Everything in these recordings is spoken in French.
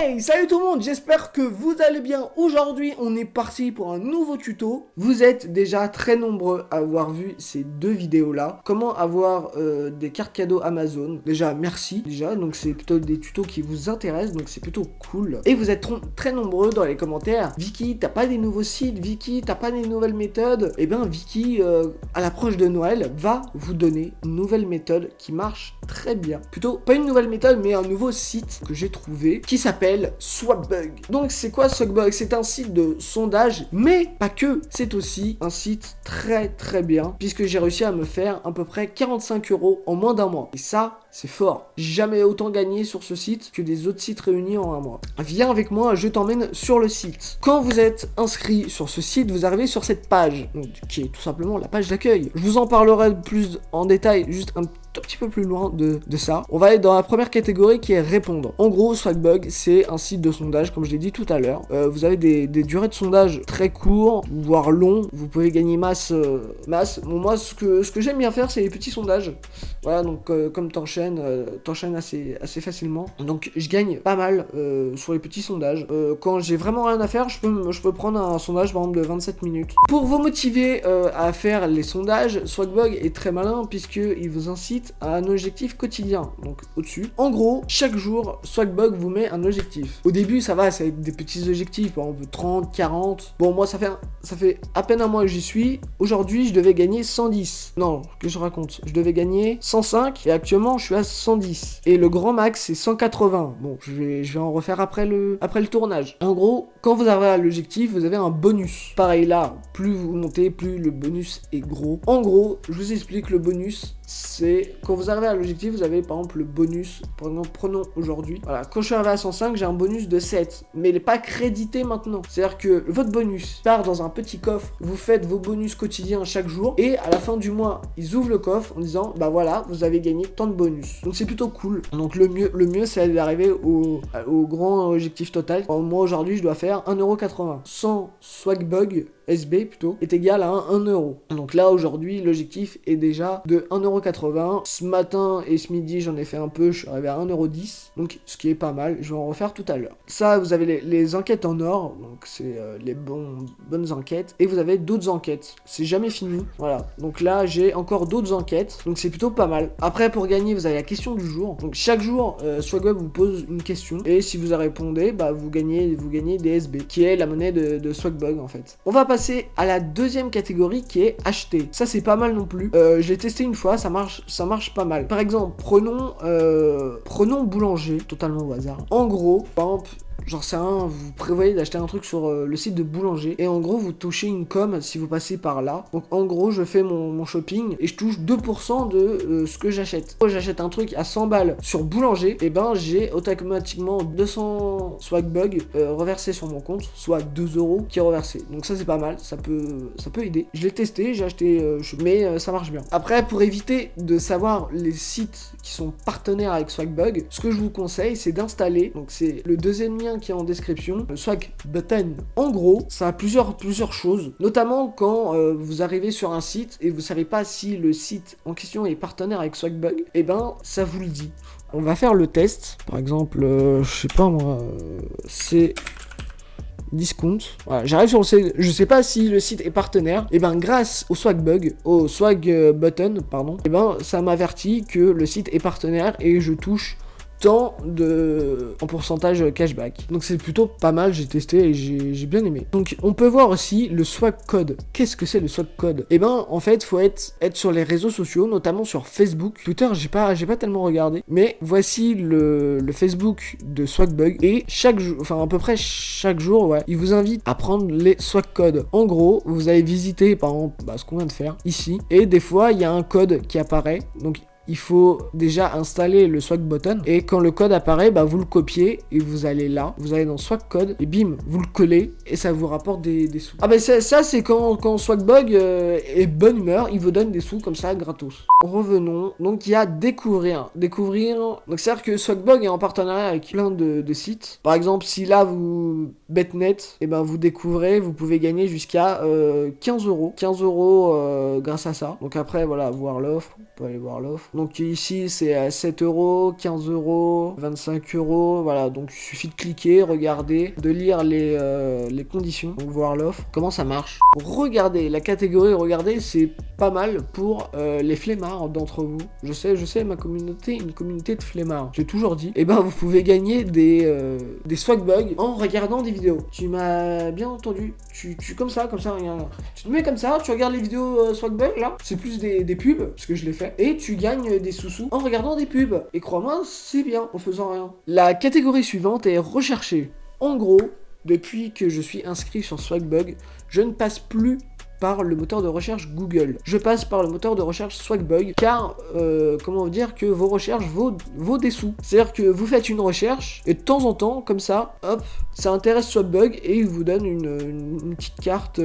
Hey, salut tout le monde, j'espère que vous allez bien. Aujourd'hui, on est parti pour un nouveau tuto. Vous êtes déjà très nombreux à avoir vu ces deux vidéos-là. Comment avoir des cartes cadeaux Amazon. Déjà, merci. Donc c'est plutôt des tutos qui vous intéressent, donc c'est plutôt cool. Et vous êtes très nombreux dans les commentaires. Vicky, t'as pas des nouveaux sites? Vicky, t'as pas des nouvelles méthodes? Eh bien, Vicky, à l'approche de Noël, va vous donner une nouvelle méthode qui marche très bien. Plutôt, pas une nouvelle méthode, mais un nouveau site que j'ai trouvé qui s'appelle Swagbugs. Donc c'est quoi Swagbugs? C'est un site de sondage, mais pas que. C'est aussi un site très bien, puisque j'ai réussi à me faire à peu près 45 € en moins d'un mois. Et ça, c'est fort. J'ai jamais autant gagné sur ce site que des autres sites réunis en un mois. Viens avec moi, je t'emmène sur le site. Quand vous êtes inscrit sur ce site, vous arrivez sur cette page, donc, qui est tout simplement la page d'accueil. Je vous en parlerai plus en détail, juste un tout petit peu plus loin de ça. On va être dans la première catégorie qui est répondre. En gros, Swagbugs, c'est un site de sondage, comme je l'ai dit tout à l'heure. Vous avez des durées de sondage très courts, voire longs. Vous pouvez gagner masse. Bon, moi, ce que j'aime bien faire, c'est les petits sondages. Voilà, donc comme t'enchaînes assez facilement. Donc je gagne pas mal sur les petits sondages. Quand j'ai vraiment rien à faire, je peux prendre un sondage par exemple de 27 minutes. Pour vous motiver à faire les sondages, Swagbugs est très malin puisqu'il vous incite à un objectif quotidien, donc au-dessus. En gros, chaque jour, Swagbugs vous met un objectif. Au début, ça va être des petits objectifs, par exemple 30, 40. Bon, moi, ça fait à peine un mois que j'y suis. Aujourd'hui, je devais gagner 110. Non, que je raconte. Je devais gagner 105 et actuellement, je suis à 110. Et le grand max, c'est 180. Bon, je vais en refaire après le tournage. En gros, quand vous arrivez à l'objectif, vous avez un bonus. Pareil là, plus vous montez, plus le bonus est gros. En gros, je vous explique le bonus. C'est quand vous arrivez à l'objectif, vous avez par exemple le bonus. Par exemple, prenons aujourd'hui. Voilà, quand je suis arrivé à 105, j'ai un bonus de 7. Mais il n'est pas crédité maintenant. C'est-à-dire que votre bonus part dans un petit coffre. Vous faites vos bonus quotidiens chaque jour. Et à la fin du mois, ils ouvrent le coffre en disant bah voilà, vous avez gagné tant de bonus. Donc c'est plutôt cool. Donc le mieux c'est d'arriver au grand objectif total. Moi aujourd'hui, je dois faire 1,80€. Sans Swagbugs SB plutôt, est égal à 1 €. Donc là aujourd'hui l'objectif est déjà de 1,80€. Ce matin et ce midi j'en ai fait un peu, je suis arrivé à 1,10€. Donc ce qui est pas mal, je vais en refaire tout à l'heure. Ça vous avez les enquêtes en or, donc c'est les bonnes enquêtes. Et vous avez d'autres enquêtes, c'est jamais fini. Voilà, donc là j'ai encore d'autres enquêtes, donc c'est plutôt pas mal. Après pour gagner vous avez la question du jour. Donc chaque jour Swagbugs vous pose une question. Et si vous répondez, bah vous gagnez des SB, qui est la monnaie de Swagbugs en fait. On va passer à la deuxième catégorie qui est acheter. Ça c'est pas mal non plus. Je l'ai testé une fois, ça marche pas mal. Par exemple, prenons boulanger, totalement au hasard. En gros, par exemple, genre c'est vous prévoyez d'acheter un truc sur le site de boulanger et en gros vous touchez une com si vous passez par là. Donc en gros je fais mon shopping et je touche 2% de ce que j'achète. Quand j'achète un truc à 100 balles sur boulanger, et ben j'ai automatiquement 200 Swagbugs reversés sur mon compte, soit 2 € qui est reversé. Donc ça c'est pas mal, ça peut aider. Je l'ai testé, j'ai acheté, mais ça marche bien. Après pour éviter de savoir les sites qui sont partenaires avec Swagbugs, ce que je vous conseille c'est d'installer, donc c'est le deuxième lien qui est en description, le Swagbutton. En gros, ça a plusieurs choses, notamment quand vous arrivez sur un site et vous savez pas si le site en question est partenaire avec Swagbugs, et ben ça vous le dit. On va faire le test. Par exemple, je sais pas moi, c'est discount. Voilà, j'arrive sur le site, je sais pas si le site est partenaire. Et ben grâce au Swagbutton, pardon, et ben ça m'avertit que le site est partenaire et je touche tant en pourcentage cashback. Donc c'est plutôt pas mal, j'ai testé et j'ai bien aimé. Donc on peut voir aussi le swag code. Qu'est-ce que c'est le swag code? Et ben en fait faut être sur les réseaux sociaux, notamment sur Facebook. Twitter j'ai pas tellement regardé, mais voici le Facebook de Swagbugs et chaque jour, enfin à peu près chaque jour, ouais, il vous invite à prendre les swag codes. En gros, vous allez visiter par exemple ce qu'on vient de faire ici et des fois il y a un code qui apparaît. Donc il faut déjà installer le Swagbutton et quand le code apparaît, vous le copiez et vous allez là, vous allez dans Swag Code et bim, vous le collez et ça vous rapporte des sous. Ah ça c'est quand Swagbugs est bonne humeur, il vous donne des sous comme ça gratos. Revenons, donc il y a découvrir, donc c'est à dire que Swagbugs est en partenariat avec plein de sites. Par exemple si là vous Betnet, et vous découvrez, vous pouvez gagner jusqu'à 15 €. 15 € grâce à ça. Donc après voilà, voir l'offre, on peut aller voir l'offre. Donc ici c'est à 7 euros, 15 euros, 25 euros, voilà, donc il suffit de cliquer, regarder, de lire les conditions, donc voir l'offre, comment ça marche. Regardez, la catégorie regardez, c'est pas mal pour les flemmards d'entre vous. Je sais, ma communauté, une communauté de flemmards, j'ai toujours dit, et ben vous pouvez gagner des swagbugs en regardant des vidéos. Tu m'as bien entendu, tu comme ça, regarde. Tu te mets comme ça, tu regardes les vidéos swagbugs là, c'est plus des pubs, parce que je l'ai fait, et tu gagnes des sous-sous en regardant des pubs. Et crois-moi, c'est bien, en faisant rien. La catégorie suivante est recherchée. En gros, depuis que je suis inscrit sur Swagbug, je ne passe plus par le moteur de recherche Google. Je passe par le moteur de recherche Swagbug car, comment vous dire que vos recherches vaut des sous. C'est-à-dire que vous faites une recherche et de temps en temps, comme ça, hop, ça intéresse Swagbug et il vous donne une petite carte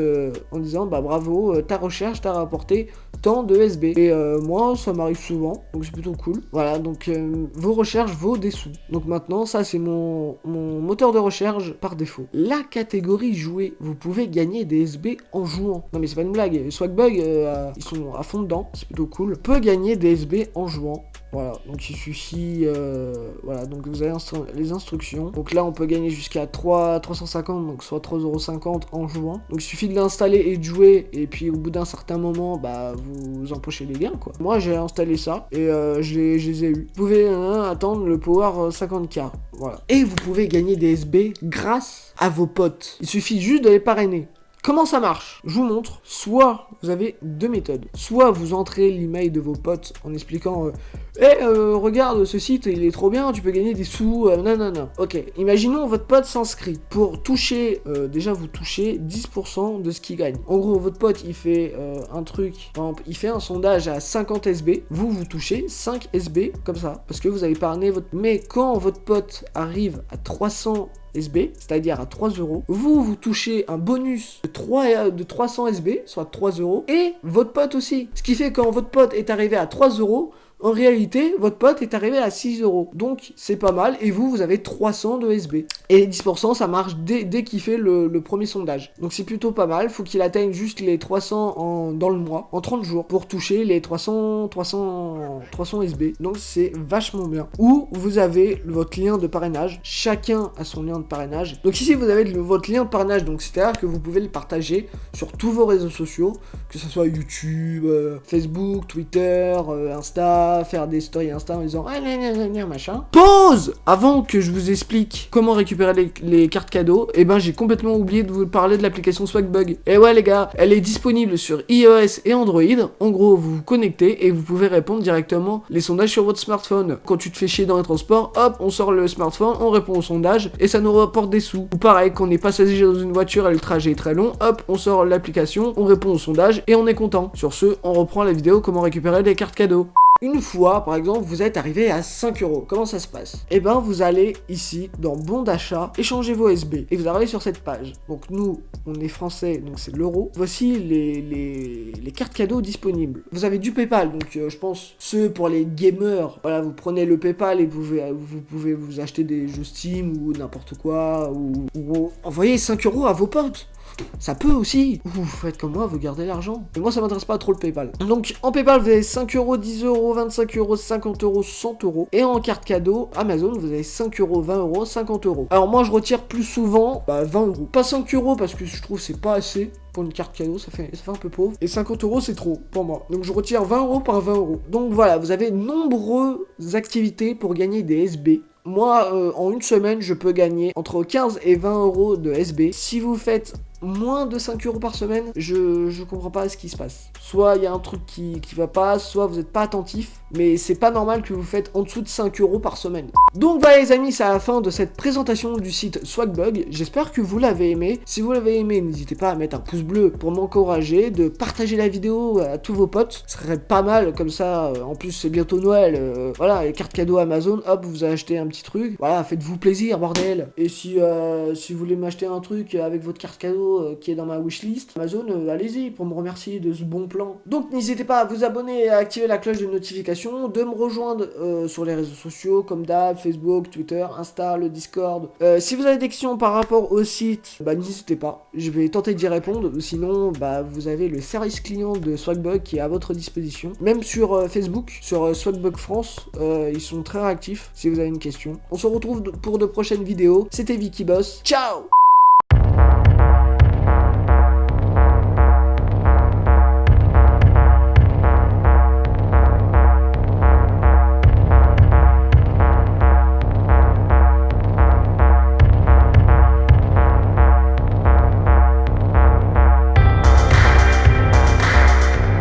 en disant bah bravo, ta recherche t'a rapporté tant de SB. Et moi, ça m'arrive souvent, donc c'est plutôt cool. Voilà, donc vos recherches vaut des sous. Donc maintenant, ça c'est mon moteur de recherche par défaut. La catégorie jouer, vous pouvez gagner des SB en jouant. Non mais c'est pas une blague, Swagbug, ils sont à fond dedans, c'est plutôt cool. Peut gagner des SB en jouant. Voilà, donc il suffit, voilà, donc vous avez les instructions. Donc là, on peut gagner jusqu'à 350, donc soit 3,50€ en jouant. Donc il suffit de l'installer et de jouer, et puis au bout d'un certain moment, bah vous empochez les gains, quoi. Moi, j'ai installé ça, et je les ai eu. Vous pouvez attendre le power 50k, voilà. Et vous pouvez gagner des SB grâce à vos potes. Il suffit juste de les parrainer. Comment ça marche? Je vous montre. Soit vous avez deux méthodes. Soit vous entrez l'email de vos potes en expliquant regarde ce site, il est trop bien, tu peux gagner des sous. Non. Ok, imaginons votre pote s'inscrit. Pour toucher, déjà vous touchez 10% de ce qu'il gagne. En gros, votre pote il fait un truc, par exemple, il fait un sondage à 50 SB. Vous touchez 5 SB comme ça. Parce que vous avez parrainé votre. Mais quand votre pote arrive à 300 SB, c'est-à-dire à 3€, vous touchez un bonus de 300 SB, soit 3€, et votre pote aussi. Ce qui fait que quand votre pote est arrivé à 3€, en réalité, votre pote est arrivé à 6€. Donc, c'est pas mal. Et vous avez 300 de SB. Et les 10%, ça marche dès qu'il fait le premier sondage. Donc, c'est plutôt pas mal. Faut qu'il atteigne juste les 300 dans le mois, en 30 jours, pour toucher les 300 SB. Donc, c'est vachement bien. Ou vous avez votre lien de parrainage. Chacun a son lien de parrainage. Donc, ici, vous avez votre lien de parrainage. Donc, c'est-à-dire que vous pouvez le partager sur tous vos réseaux sociaux, que ce soit YouTube, Facebook, Twitter, Insta, faire des stories Insta en disant machin. Pause! Avant que je vous explique comment récupérer les cartes cadeaux, et ben j'ai complètement oublié de vous parler de l'application Swagbug. Et ouais les gars, elle est disponible sur iOS et Android. En gros, vous vous connectez et vous pouvez répondre directement les sondages sur votre smartphone. Quand tu te fais chier dans les transports, hop, on sort le smartphone, on répond au sondage et ça nous rapporte des sous. Ou pareil, quand on est passager dans une voiture et le trajet est très long, hop, on sort l'application, on répond au sondage et on est content. Sur ce, on reprend la vidéo comment récupérer les cartes cadeaux. Une fois, par exemple, vous êtes arrivé à 5€. Comment ça se passe? Eh ben, vous allez ici, dans bon d'achat, échanger vos SB. Et vous arrivez sur cette page. Donc nous, on est français, donc c'est l'euro. Voici les cartes cadeaux disponibles. Vous avez du PayPal, donc je pense, ceux pour les gamers. Voilà, vous prenez le PayPal et vous pouvez vous acheter des jeux Steam ou n'importe quoi. Ou envoyer 5€ à vos potes. Ça peut aussi. Vous faites comme moi, vous gardez l'argent. Mais moi, ça m'intéresse pas trop le PayPal. Donc, en PayPal, vous avez 5€, 10€, 25€, 50€, 100€. Et en carte cadeau, Amazon, vous avez 5€, 20€, 50€. Alors, moi, je retire plus souvent 20€. Pas 5€ parce que je trouve que c'est pas assez. Pour une carte cadeau, ça fait un peu pauvre. Et 50€, c'est trop pour moi. Donc je retire 20€ par 20€. Donc voilà, vous avez nombreuses activités pour gagner des SB. Moi, en une semaine, je peux gagner entre 15 et 20€ de SB. Si vous faites moins de 5€ par semaine, je comprends pas ce qui se passe. Soit il y a un truc qui va pas, soit vous êtes pas attentif, mais c'est pas normal que vous faites en dessous de 5€ par semaine. Donc voilà les amis, c'est à la fin de cette présentation du site Swagbug. J'espère que vous l'avez aimé. Si vous l'avez aimé, n'hésitez pas à mettre un pouce bleu pour m'encourager, de partager la vidéo à tous vos potes. Ce serait pas mal comme ça. En plus, c'est bientôt Noël. Voilà, les cartes cadeaux Amazon, hop, vous achetez un petit truc. Voilà, faites-vous plaisir, bordel. Et si vous voulez m'acheter un truc avec votre carte cadeau qui est dans ma wishlist, Amazon, allez-y pour me remercier de ce bon plan. Donc n'hésitez pas à vous abonner et à activer la cloche de notification, de me rejoindre sur les réseaux sociaux comme d'hab, Facebook, Twitter, Insta, le Discord. Si vous avez des questions par rapport au site, bah n'hésitez pas, je vais tenter d'y répondre. Sinon, bah vous avez le service client de Swagbuck qui est à votre disposition. Même sur Facebook, sur Swagbuck France, ils sont très réactifs si vous avez une question. On se retrouve pour de prochaines vidéos. C'était Vicky Boss. Ciao!